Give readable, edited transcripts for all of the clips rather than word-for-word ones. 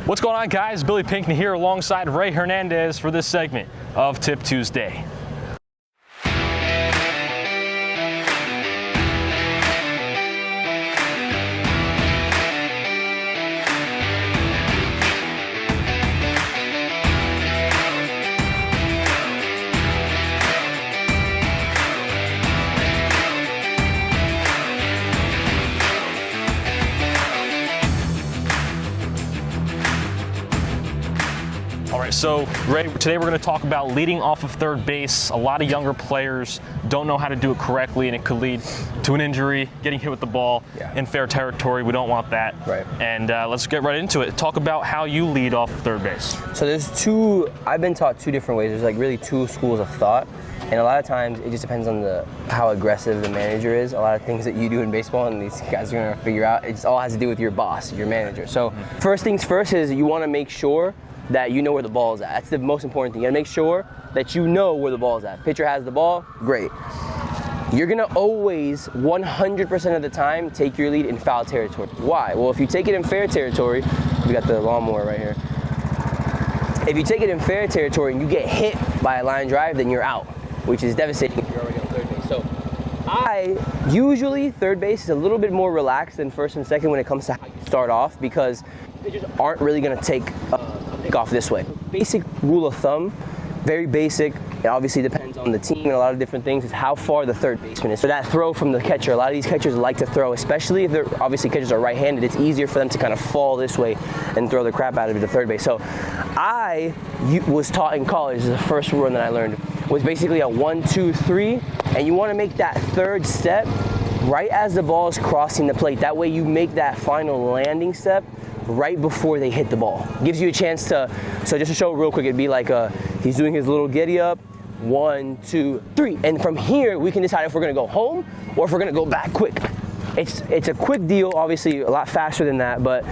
What's going on, guys? Billy Pinckney here alongside Ray Hernandez for this segment of Tip Tuesday. All right, so Ray, today we're going to talk about leading off of third base. A lot of younger players don't know how to do it correctly, and it could lead to an injury, getting hit with the ball in fair territory. We don't want that. Right. And let's get right into it. Talk about how you lead off of third base. So I've been taught two different ways. There's like really two schools of thought. And a lot of times it just depends on how aggressive the manager is. A lot of things that you do in baseball and these guys are going to figure out, it just all has to do with your boss, your manager. So first things first is you want to make sure that you know where the ball is at. That's the most important thing. You gotta make sure that you know where the ball is at. Pitcher has the ball, great. You're gonna always, 100% of the time, take your lead in foul territory. Why? Well, if you take it in fair territory, we got the lawnmower right here. If you take it in fair territory and you get hit by a line drive, then you're out, which is devastating if you're already on third base. So usually third base is a little bit more relaxed than first and second when it comes to how you start off, because pitchers aren't really gonna take off this way. Basic rule of thumb, very basic. It obviously depends on the team and a lot of different things, is how far the third baseman is. So that throw from the catcher, a lot of these catchers like to throw, especially if they're obviously catchers are right-handed, it's easier for them to kind of fall this way and throw the crap out of it to third base. So I was taught in college, the first rule that I learned was basically a 1, 2, 3, and you want to make that third step right as the ball is crossing the plate. That way you make that final landing step right before they hit the ball. Gives you a chance to, so just to show real quick, it'd be like he's doing his little giddy up, 1, 2, 3. And from here, we can decide if we're gonna go home or if we're gonna go back quick. It's a quick deal, obviously a lot faster than that, but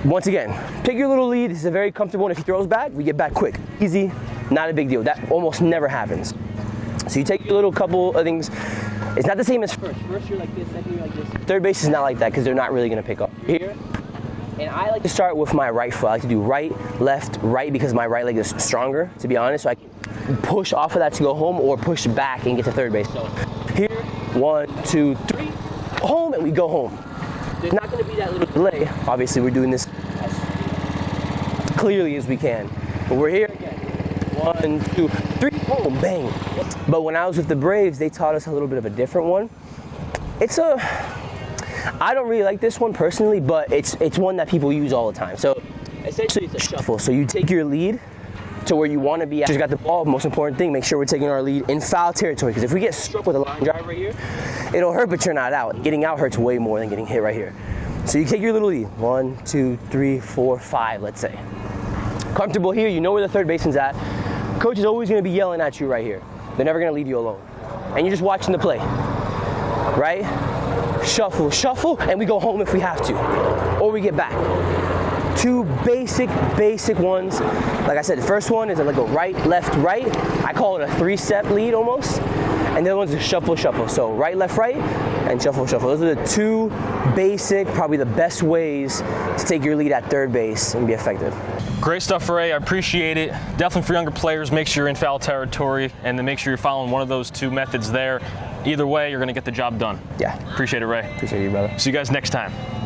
once again, pick your little lead. This is a very comfortable one. If he throws back, we get back quick. Easy, not a big deal. That almost never happens. So you take your little couple of things. It's not the same as first. First you're like this, second you're like this. Third base is not like that because they're not really gonna pick up. Here. And I like to start with my right foot. I like to do right, left, right, because my right leg is stronger, to be honest. So I can push off of that to go home or push back and get to third base. So here, 1, 2, 3, home, and we go home. There's not going to be that little delay. Obviously, we're doing this as clearly as we can. But we're here again. 1, 2, 3, home, bang. But when I was with the Braves, they taught us a little bit of a different one. I don't really like this one personally, but it's one that people use all the time. So essentially it's a shuffle. So you take your lead to where you want to be at. Just got the ball. Most important thing, make sure we're taking our lead in foul territory, because if we get struck with a line drive right here, it'll hurt, but you're not out. Getting out hurts way more than getting hit right here. So you take your little lead. 1, 2, 3, 4, 5, let's say. Comfortable here, you know where the third baseman's at. Coach is always going to be yelling at you right here. They're never going to leave you alone. And you're just watching the play, right? Shuffle, shuffle, and we go home if we have to, or we get back. Two basic ones. Like I said, the first one is like a right, left, right. I call it a 3-step lead almost. And the other one's a shuffle, shuffle. So right, left, right, and shuffle, shuffle. Those are the two basic, probably the best ways to take your lead at third base and be effective. Great stuff, Ray. I appreciate it. Definitely for younger players, make sure you're in foul territory, and then make sure you're following one of those two methods there. Either way, you're going to get the job done. Yeah. Appreciate it, Ray. Appreciate you, brother. See you guys next time.